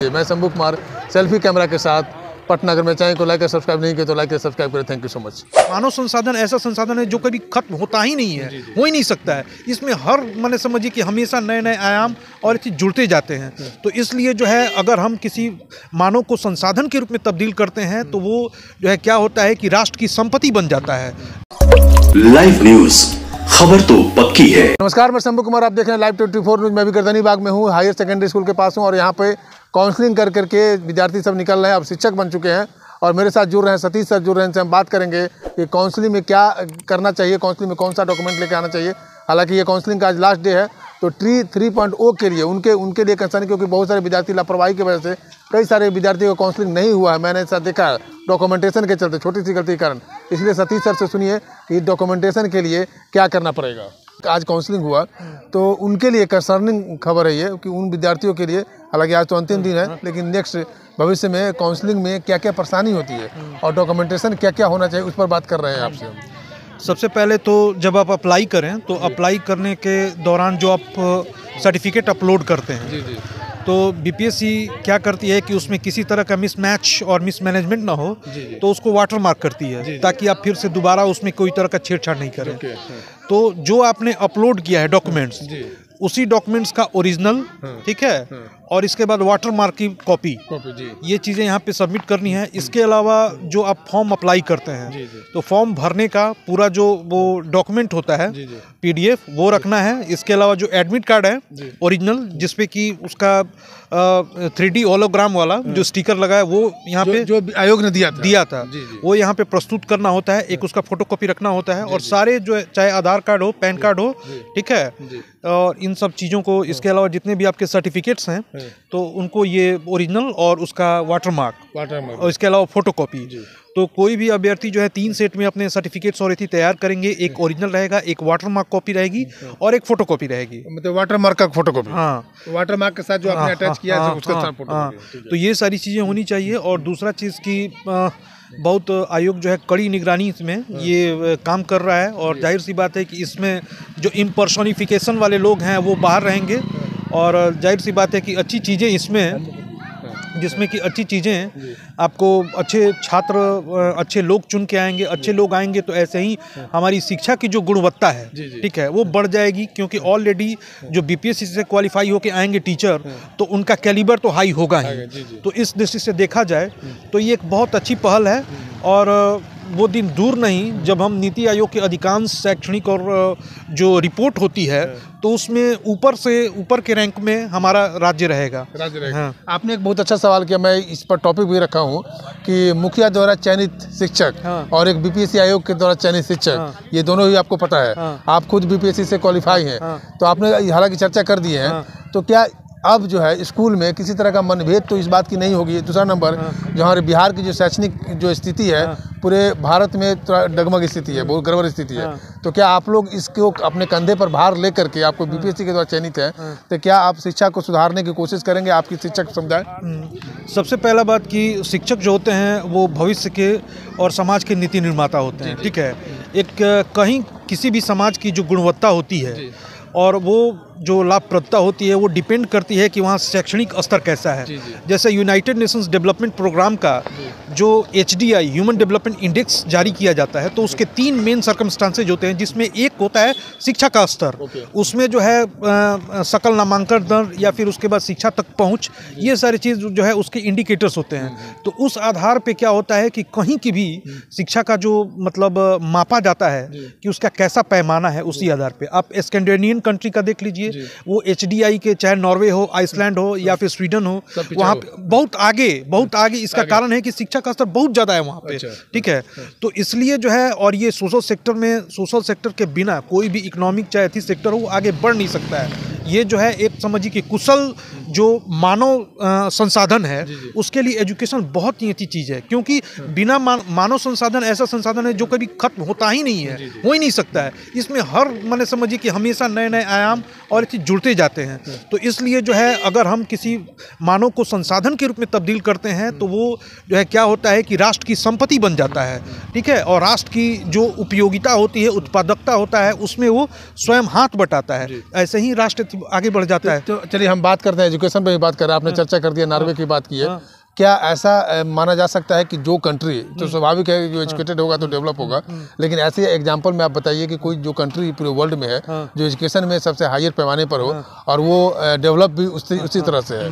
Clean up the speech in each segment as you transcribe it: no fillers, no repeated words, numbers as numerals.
नमस्ते। मैं Shambhu Kumar selfie camera के साथ पटनागर में। चैनल को लाइक और सब्सक्राइब नहीं किया तो लाइक और सब्सक्राइब करें। Thank you so much. मानव संसाधन ऐसा संसाधन है जो कभी खत्म होता ही नहीं है, हो ही नहीं सकता है। इसमें हर मैंने समझिए कि हमेशा नए नए आयाम और चीज़ जुड़ते जाते हैं। तो इसलिए जो है अगर हम किसी मानव को संसाधन के रूप में तब्दील करते हैं तो वो जो है क्या होता है कि राष्ट्र की संपत्ति बन जाता है। लाइव न्यूज, खबर तो पक्की है। नमस्कार, मैं शंभू कुमार, आप देख रहे हैं लाइव 24 न्यूज। मैं भी गर्दनी बाग में हूँ, हायर सेकेंडरी स्कूल के पास हूँ और यहाँ पे काउंसलिंग कर करके विद्यार्थी सब निकल रहे हैं, अब शिक्षक बन चुके हैं और मेरे साथ जुड़ रहे हैं सतीश सर जुड़ रहे हैं। इनसे हम बात करेंगे कि काउंसलिंग में क्या करना चाहिए, काउंसलिंग में कौन सा डॉक्यूमेंट लेके आना चाहिए। हालांकि ये काउंसलिंग का आज लास्ट डे है, तो ट्री 3.0 के लिए उनके लिए कंसर्न, क्योंकि बहुत सारे विद्यार्थी लापरवाही की वजह से कई सारे विद्यार्थियों को काउंसलिंग नहीं हुआ है। मैंने ऐसा देखा डॉक्यूमेंटेशन के चलते, छोटी सी गलती के कारण। इसलिए सतीश सर से सुनिए कि डॉक्यूमेंटेशन के लिए क्या करना पड़ेगा। आज काउंसलिंग हुआ तो उनके लिए कंसर्निंग खबर है ये कि उन विद्यार्थियों के लिए, हालांकि आज तो अंतिम दिन है, लेकिन नेक्स्ट भविष्य में काउंसलिंग में क्या क्या परेशानी होती है और डॉक्यूमेंटेशन क्या क्या होना चाहिए, उस पर बात कर रहे हैं आपसे हम। सबसे पहले तो जब आप अप्लाई करें तो अप्लाई करने के दौरान जो आप सर्टिफिकेट अपलोड करते हैं तो बीपीएससी क्या करती है कि उसमें किसी तरह का मिसमैच और मिसमैनेजमेंट ना हो, तो उसको वाटर मार्क करती है ताकि आप फिर से दोबारा उसमें कोई तरह का छेड़छाड़ नहीं करें। तो जो आपने अपलोड किया है डॉक्यूमेंट्स, उसी डॉक्यूमेंट्स का ओरिजिनल, ठीक है, और इसके बाद वाटर मार्क की कॉपी, ये चीज़ें यहाँ पे सबमिट करनी है। इसके अलावा जो आप फॉर्म अप्लाई करते हैं तो फॉर्म भरने का पूरा जो वो डॉक्यूमेंट होता है पीडीएफ, वो रखना है। इसके अलावा जो एडमिट कार्ड है ओरिजिनल, जिसपे कि उसका 3D होलोग्राम वाला जो स्टिकर लगा है, वो यहाँ पे जो आयोग ने दिया था वो यहाँ पे प्रस्तुत करना होता है। एक उसका फोटोकॉपी रखना होता है और सारे जो चाहे आधार कार्ड हो, पैन कार्ड हो, ठीक है, और इन सब चीज़ों को, इसके अलावा जितने भी आपके सर्टिफिकेट्स हैं तो उनको ये ओरिजिनल और उसका वाटरमार्क और इसके अलावा फोटोकॉपी। तो कोई भी अभ्यर्थी जो है 3 सेट में अपने सर्टिफिकेट्स और तैयार करेंगे। एक ओरिजिनल रहेगा, एक वाटरमार्क कॉपी रहेगी और एक फोटोकॉपी रहेगी। मतलब वाटरमार्क का फोटोकॉपी, हाँ, वाटरमार्क के साथ जो आपने अटैच किया है उसका साथ फोटोकॉपी। तो ये सारी चीज़ें होनी चाहिए। और दूसरा चीज़ की बहुत आयोग जो है कड़ी निगरानी इसमें ये काम कर रहा है और जाहिर सी बात है कि इसमें जो इम्पर्सोनिफिकेशन वाले लोग हैं वो बाहर रहेंगे और जाहिर सी बात है कि अच्छी चीज़ें इसमें, जिसमें कि अच्छी चीज़ें आपको अच्छे छात्र, अच्छे लोग चुन के आएंगे। अच्छे लोग आएंगे तो ऐसे ही हमारी शिक्षा की जो गुणवत्ता है, ठीक है, वो बढ़ जाएगी। क्योंकि ऑलरेडी जो बीपीएससी से क्वालिफाई होके आएंगे टीचर, तो उनका कैलिबर तो हाई होगा ही। तो इस दृष्टि से देखा जाए तो ये एक बहुत अच्छी पहल है और वो दिन दूर नहीं जब हम नीति आयोग के अधिकांश शैक्षणिक और जो रिपोर्ट होती है तो उसमें ऊपर से ऊपर के रैंक में हमारा राज्य रहेगा। हाँ। आपने एक बहुत अच्छा सवाल किया, मैं इस पर टॉपिक भी रखा हूँ कि मुखिया द्वारा चयनित शिक्षक और एक बीपीएससी आयोग के द्वारा चयनित शिक्षक, ये दोनों ही आपको पता है। आप खुद बीपीएससी से क्वालिफाई हैं, तो आपने हालांकि चर्चा कर दी है। तो क्या अब जो है स्कूल में किसी तरह का मनभेद तो इस बात की नहीं होगी? दूसरा नंबर, जो हमारे बिहार की जो शैक्षणिक जो स्थिति है पूरे भारत में थोड़ा डगमग स्थिति है, बहुत गड़बड़ स्थिति है। तो क्या आप लोग इसको अपने कंधे पर भार लेकर के, आपको बीपीएससी के द्वारा चयनित है, तो क्या आप शिक्षा को सुधारने की कोशिश करेंगे, आपकी शिक्षक समुदाय? सबसे पहला बात कि शिक्षक जो होते हैं वो भविष्य के और समाज के नीति निर्माता होते हैं, ठीक है। एक कहीं किसी भी समाज की जो गुणवत्ता होती है और वो जो लाभप्रदता होती है वो डिपेंड करती है कि वहाँ शैक्षणिक स्तर कैसा है। जैसे यूनाइटेड नेशंस डेवलपमेंट प्रोग्राम का जो HDI ह्यूमन डेवलपमेंट इंडेक्स जारी किया जाता है तो उसके 3 मेन सर्कमस्टांसेज होते हैं, जिसमें एक होता है शिक्षा का स्तर। उसमें जो है सकल नामांकन दर या फिर उसके बाद शिक्षा तक पहुँच, ये सारी चीज़ जो है उसके इंडिकेटर्स होते हैं। तो उस आधार पर क्या होता है कि कहीं की भी शिक्षा का जो मतलब मापा जाता है कि उसका कैसा पैमाना है, उसी आधार पर। आप स्कैंडिनेवियन कंट्री का देख लीजिए, वो HDI के, चाहे नॉर्वे हो, आइसलैंड हो या फिर स्वीडन हो, वहाँ पे बहुत आगे इसका कारण है कि शिक्षा का स्तर बहुत ज़्यादा है वहाँ पे, ठीक है। तो इसलिए जो है, और ये सोशल सेक्टर के बिना कोई भी इकोनॉमिक चाहे एथिक्स सेक्टर हो वो आगे बढ़ नहीं सकता है। ये जो है एक समझिए कि कुशल जो मानव संसाधन है उसके लिए एजुकेशन बहुत ही अच्छी चीज़ है। क्योंकि बिना मानव संसाधन ऐसा संसाधन है जो कभी खत्म होता ही नहीं है, हो ही नहीं सकता है। इसमें हर मैंने समझिए कि हमेशा नए नए आयाम और चीज़ जुड़ते जाते हैं। तो इसलिए जो है अगर हम किसी मानव को संसाधन के रूप में तब्दील करते हैं तो वो जो है क्या होता है कि राष्ट्र की संपत्ति बन जाता है, ठीक है। और राष्ट्र की जो उपयोगिता होती है, उत्पादकता होता है, उसमें वो स्वयं हाथ बटाता है। ऐसे ही राष्ट्र आगे बढ़ जाता है। तो चलिए हम बात करते हैं एजुकेशन पे भी बात कर रहे हैं, आपने चर्चा कर दिया, नॉर्वे की बात की है। क्या ऐसा माना जा सकता है कि जो कंट्री तो स्वाभाविक है जो एजुकेटेड होगा तो डेवलप होगा, लेकिन ऐसे एग्जांपल में आप बताइए कि कोई जो कंट्री पूरे वर्ल्ड में है जो एजुकेशन में सबसे हायर पैमाने पर हो और वो डेवलप भी उसी तरह से है?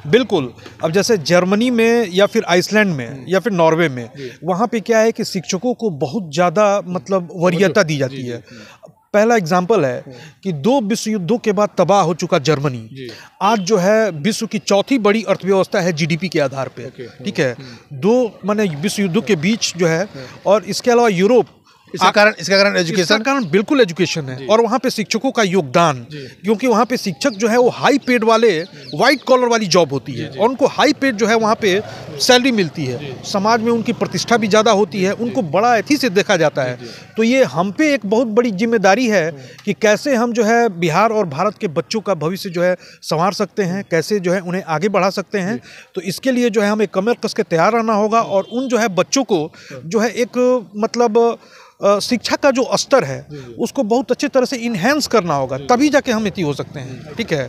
बिल्कुल। अब जैसे जर्मनी में या फिर आइसलैंड में या फिर नॉर्वे में, वहाँ पे क्या है कि शिक्षकों को बहुत ज़्यादा मतलब वरीयता दी जाती है। पहला एग्जाम्पल है कि 2 विश्व युद्धों के बाद तबाह हो चुका जर्मनी आज जो है विश्व की चौथी बड़ी अर्थव्यवस्था है जीडीपी के आधार पे। ठीक है, 2 माने विश्व युद्धों के बीच जो है, और इसके अलावा यूरोप, इसका कारण एजुकेशन, इसका कारण बिल्कुल एजुकेशन है। और वहाँ पे शिक्षकों का योगदान, क्योंकि वहाँ पे शिक्षक जो है वो हाई पेड वाले वाइट कॉलर वाली जॉब होती है और उनको हाई पेड जो है वहाँ पे सैलरी मिलती है, समाज में उनकी प्रतिष्ठा भी ज़्यादा होती है, उनको बड़ा अथी से देखा जाता है। तो ये हम पे एक बहुत बड़ी जिम्मेदारी है कि कैसे हम जो है बिहार और भारत के बच्चों का भविष्य जो है संवार सकते हैं, कैसे जो है उन्हें आगे बढ़ा सकते हैं। तो इसके लिए जो है हमें कमर कस के तैयार रहना होगा और उन जो है बच्चों को जो है एक मतलब शिक्षा का जो स्तर है उसको बहुत अच्छी तरह से इन्हेंस करना होगा, तभी जाके हम इतनी हो सकते हैं। ठीक है,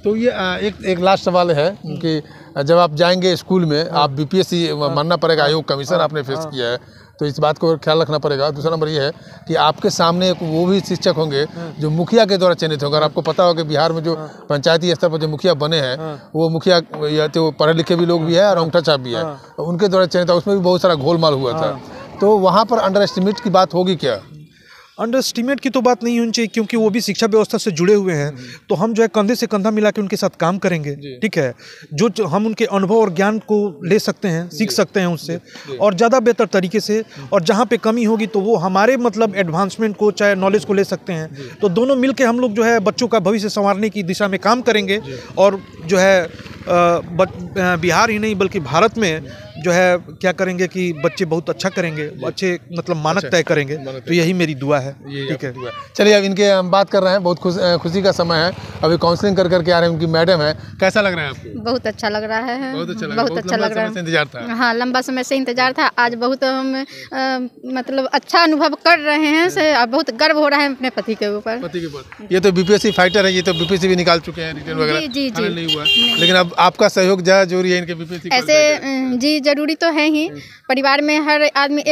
तो ये एक लास्ट सवाल है कि जब आप जाएंगे स्कूल में, आप बीपीएससी मानना पड़ेगा, आयोग कमीशन आपने फेस किया है, तो इस बात को ख्याल रखना पड़ेगा। दूसरा नंबर ये है कि आपके सामने वो भी शिक्षक होंगे जो मुखिया के द्वारा चयनित होंगे। और आपको पता होगा कि बिहार में जो पंचायती स्तर पर जो मुखिया बने हैं वो मुखिया या तो पढ़े लिखे भी लोग भी है और अंगूठा छाप भी है, उनके द्वारा चयनित, उसमें भी बहुत सारा घोलमाल हुआ था। तो वहाँ पर अंडर एस्टिमेट की बात होगी क्या? अंडर एस्टिमेट की तो बात नहीं होनी चाहिए, क्योंकि वो भी शिक्षा व्यवस्था से जुड़े हुए हैं। तो हम जो है कंधे से कंधा मिला के उनके साथ काम करेंगे। ठीक है, जो हम उनके अनुभव और ज्ञान को ले सकते हैं, सीख सकते हैं उससे और ज़्यादा बेहतर तरीके से, और जहाँ पे कमी होगी तो वो हमारे मतलब एडवांसमेंट को, चाहे नॉलेज को ले सकते हैं। तो दोनों मिल के हम लोग जो है बच्चों का भविष्य संवारने की दिशा में काम करेंगे और जो है बिहार ही नहीं बल्कि भारत में जो है क्या करेंगे कि बच्चे बहुत अच्छा करेंगे, अच्छे मतलब मानक तय करेंगे। तो यही मेरी दुआ है। ठीक है, चलिए अब इनके हम बात कर रहे हैं, बहुत खुशी का समय है, अभी काउंसलिंग कर करके आ रहे हैं, उनकी मैडम है। कैसा लग रहा है आपको? बहुत अच्छा लग रहा है, बहुत अच्छा लग रहा है। इंतजार था? हाँ, लंबा समय से इंतजार था। आज बहुत हम मतलब अच्छा अनुभव कर रहे हैं से, बहुत गर्व हो रहा है अपने पति के ऊपर। ये तो बीपीएससी फाइटर है, ये तो बीपीएससी भी निकाल चुके हैं, रिटर्न वगैरह जी नहीं हुआ, लेकिन अब आपका सहयोग ज़्यादा जरूरी है इनके बीपीएससी ऐसे। जी जरूरी तो है ही, परिवार में हर आदमी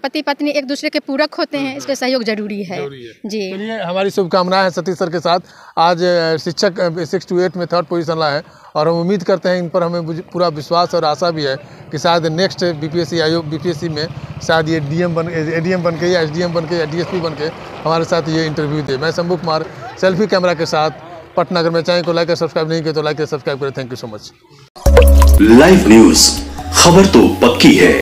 पति पत्नी एक दूसरे के पूरक होते हैं, इसके सहयोग जरूरी है। जी चलिए, हमारी शुभकामनाएं हैं सतीश सर के साथ। आज शिक्षक 6 to 8 में 3rd पोजीशन लाए हैं और हम उम्मीद करते हैं इन पर हमें पूरा विश्वास और आशा भी है कि शायद नेक्स्ट बीपीएससी आयोग बीपीएससी में शायद ये एडीएम बन के या एसडीएम बन के या डीएसपी बन के हमारे साथ ये इंटरव्यू दे। मैं शंभू कुमार सेल्फी कैमरा के साथ पटना। अगर मैं चैनल को लाइक और सब्सक्राइब नहीं किया तो लाइक और सब्सक्राइब करें। Thank you so much. Live news, खबर तो पक्की है।